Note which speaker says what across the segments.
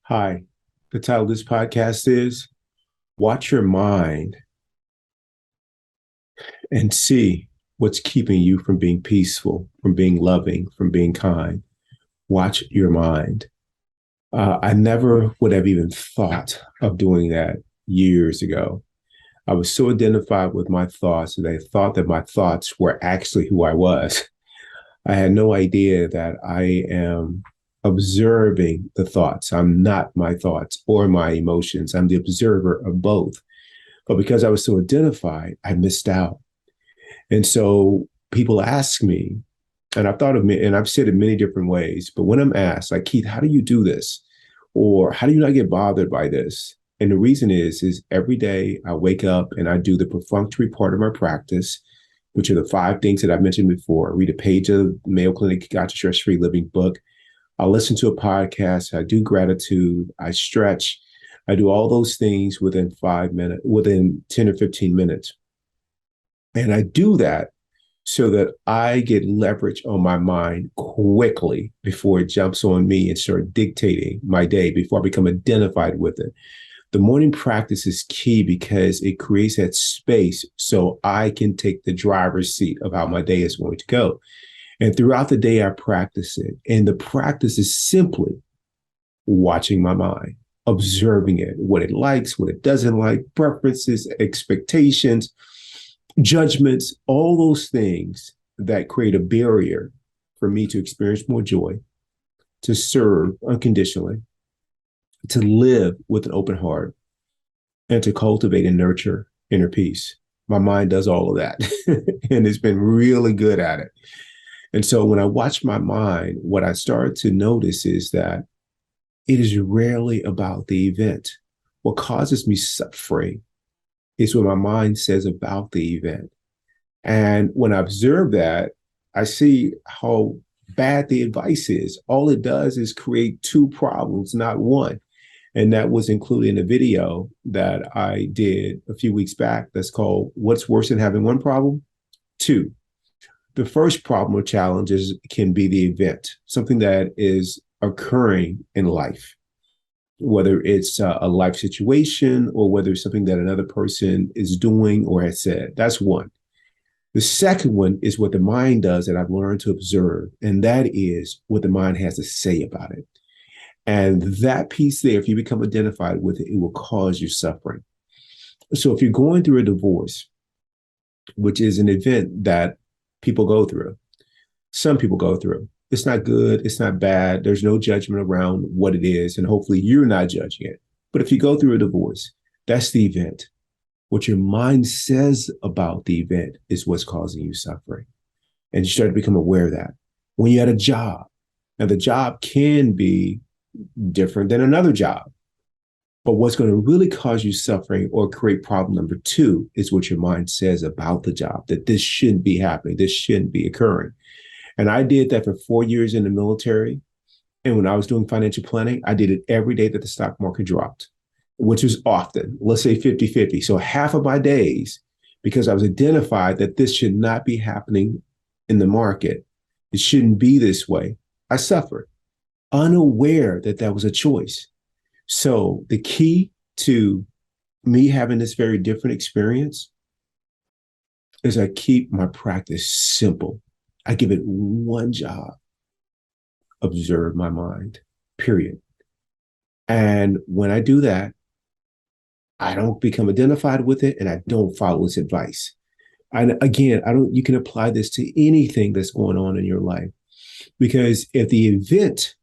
Speaker 1: Hi, the title of this podcast is Watch Your Mind and See What's Keeping You from Being Peaceful, from being loving, from being kind. Watch your mind. I never would have even thought of doing that years ago. I was so identified with my thoughts that I thought that my thoughts were actually who I was. I had no idea that I am observing the thoughts. I'm not my thoughts or my emotions. I'm the observer of both. But because I was so identified, I missed out. And so people ask me, and I've thought of me, and I've said it many different ways, but when I'm asked, like, Keith, how do you do this? Or how do you not get bothered by this? And the reason is every day I wake up and I do the perfunctory part of my practice, which are the five things that I've mentioned before. I read a page of the Mayo Clinic Guide to Stress-Free Living book. I listen to a podcast. I do gratitude. I stretch. I do all those things within 5 minutes, within 10 or 15 minutes. And I do that so that I get leverage on my mind quickly before it jumps on me and start dictating my day, before I become identified with it. The morning practice is key because it creates that space so I can take the driver's seat of how my day is going to go. And throughout the day, I practice it. And the practice is simply watching my mind, observing it, what it likes, what it doesn't like, preferences, expectations, judgments, all those things that create a barrier for me to experience more joy, to serve unconditionally, to live with an open heart, and to cultivate and nurture inner peace. My mind does all of that, and it's been really good at it. And so when I watch my mind, what I start to notice is that it is rarely about the event. What causes me suffering is what my mind says about the event. And when I observe that, I see how bad the advice is. All it does is create two problems, not one. And that was included in a video that I did a few weeks back that's called What's Worse Than Having One Problem? Two. The first problem or challenge can be the event, something that is occurring in life, whether it's a life situation or whether it's something that another person is doing or has said. That's one. The second one is what the mind does that I've learned to observe, and that is what the mind has to say about it. And that piece there, if you become identified with it, it will cause you suffering. So if you're going through a divorce, which is an event that people go through, some people go through, it's not good, it's not bad, there's no judgment around what it is, and hopefully you're not judging it. But if you go through a divorce, that's the event. What your mind says about the event is what's causing you suffering. And you start to become aware of that. When you're at a job, now the job can be different than another job. But what's going to really cause you suffering or create problem number two is what your mind says about the job, that this shouldn't be happening, this shouldn't be occurring. And I did that for 4 years in the military. And when I was doing financial planning, I did it every day that the stock market dropped, which was often, let's say 50-50. So half of my days, because I was identified that this should not be happening in the market, it shouldn't be this way, I suffered, unaware that that was a choice. So the key to me having this very different experience is I keep my practice simple. I give it one job: observe my mind, period. And when I do that, I don't become identified with it and I don't follow its advice. And again, you can apply this to anything that's going on in your life, because if the event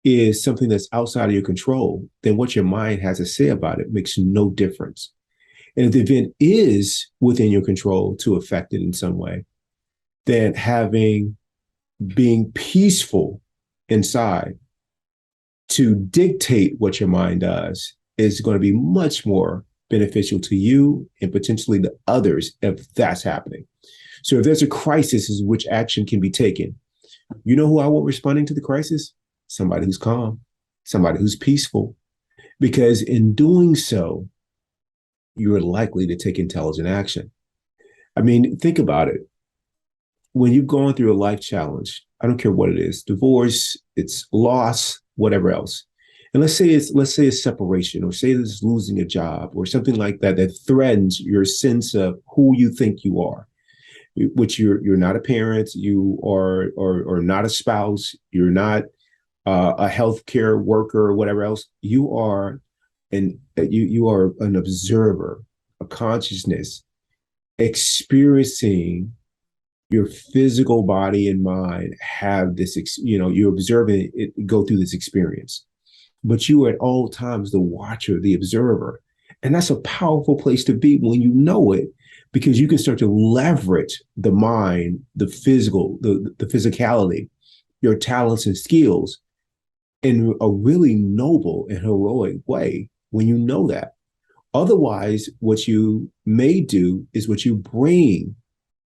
Speaker 1: is something that's outside of your control, then what your mind has to say about it makes no difference. And if the event is within your control to affect it in some way, then being peaceful inside to dictate what your mind does is going to be much more beneficial to you and potentially to others if that's happening. So if there's a crisis, is which action can be taken? You know who I want responding to the crisis? Somebody who's calm, somebody who's peaceful, because in doing so, you're likely to take intelligent action. I mean, think about it. When you've gone through a life challenge, I don't care what it is, divorce, it's loss, whatever else, And let's say it's separation, or say it's losing a job, or something like that that threatens your sense of who you think you are, which you're not a parent, you are or not a spouse, you're not a healthcare worker or whatever else. You are an observer, a consciousness experiencing your physical body and mind have this, you're observing it go through this experience, but you are at all times the watcher, the observer. And that's a powerful place to be when you know it, because you can start to leverage the mind, the physical, the physicality, your talents and skills in a really noble and heroic way when you know that. Otherwise, what you may do is what you bring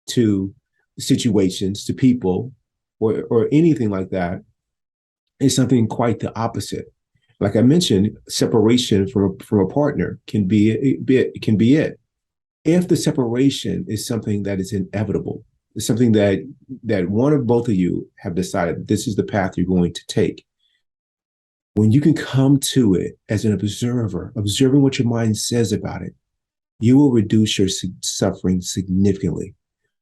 Speaker 1: to situations, to people, or anything like that, is something quite the opposite. Like I mentioned, separation from a partner can be it. If the separation is something that is inevitable, it's something that one or both of you have decided this is the path you're going to take. When you can come to it as an observer, observing what your mind says about it, you will reduce your suffering significantly.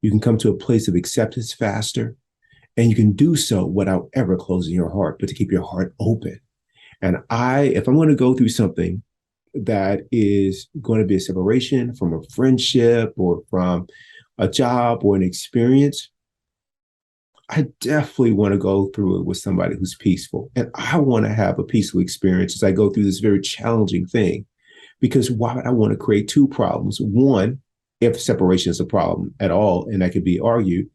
Speaker 1: You can come to a place of acceptance faster, and you can do so without ever closing your heart, but to keep your heart open. And if I'm going to go through something that is going to be a separation from a friendship or from a job or an experience, I definitely want to go through it with somebody who's peaceful. And I want to have a peaceful experience as I go through this very challenging thing. Because why would I want to create two problems? One, if separation is a problem at all, and that could be argued,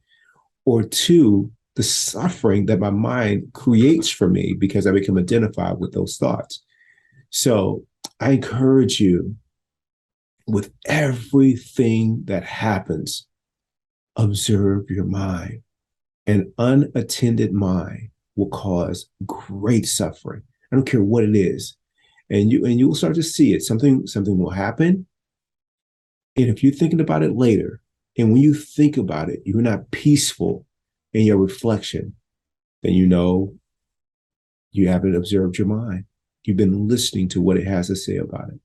Speaker 1: or two, the suffering that my mind creates for me because I become identified with those thoughts. So I encourage you, with everything that happens, observe your mind. An unattended mind will cause great suffering. I don't care what it is. And you will start to see it. Something will happen. And if you're thinking about it later, and when you think about it, you're not peaceful in your reflection, then you know you haven't observed your mind. You've been listening to what it has to say about it.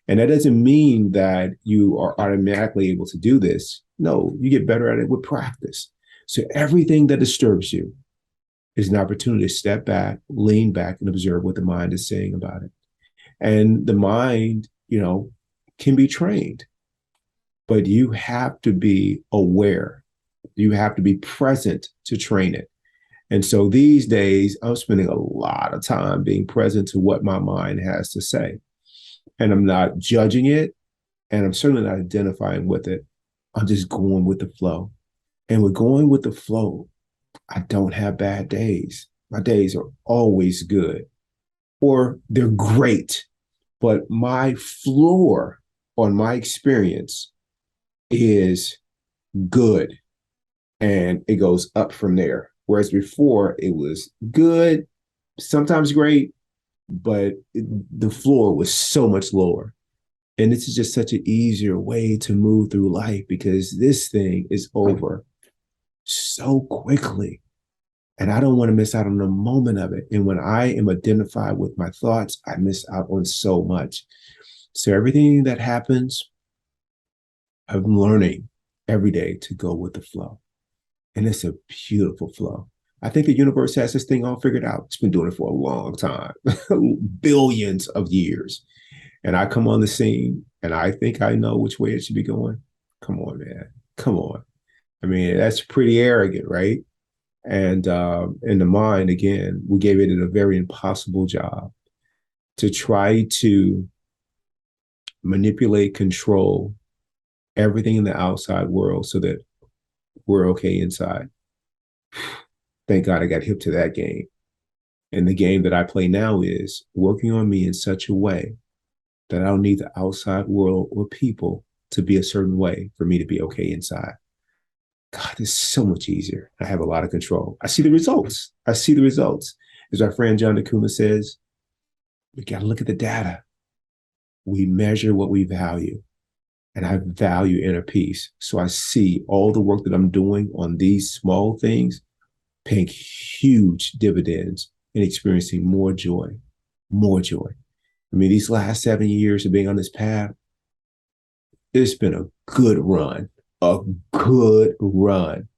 Speaker 1: And that doesn't mean that you are automatically able to do this. No, you get better at it with practice. So everything that disturbs you is an opportunity to step back, lean back, and observe what the mind is saying about it. And the mind, can be trained, but you have to be aware. You have to be present to train it. And so these days, I'm spending a lot of time being present to what my mind has to say. And I'm not judging it, and I'm certainly not identifying with it. I'm just going with the flow. And with going with the flow, I don't have bad days. My days are always good, or they're great. But my floor on my experience is good, and it goes up from there. Whereas before it was good, sometimes great, but the floor was so much lower. And this is just such an easier way to move through life, because this thing is over so quickly. And I don't want to miss out on a moment of it. And when I am identified with my thoughts, I miss out on so much. So everything that happens, I'm learning every day to go with the flow. And it's a beautiful flow. I think the universe has this thing all figured out. It's been doing it for a long time, billions of years. And I come on the scene and I think I know which way it should be going. Come on, man. Come on. I mean, that's pretty arrogant, right? And in the mind, again, we gave it a very impossible job to try to manipulate, control everything in the outside world so that we're okay inside. Thank God I got hip to that game. And the game that I play now is working on me in such a way that I don't need the outside world or people to be a certain way for me to be okay inside. God, it's so much easier. I have a lot of control. I see the results. I see the results. As our friend John DeCuma says, we got to look at the data. We measure what we value. And I value inner peace. So I see all the work that I'm doing on these small things paying huge dividends and experiencing more joy. more joy. I mean, these last 7 years of being on this path, it's been a good run, a good run.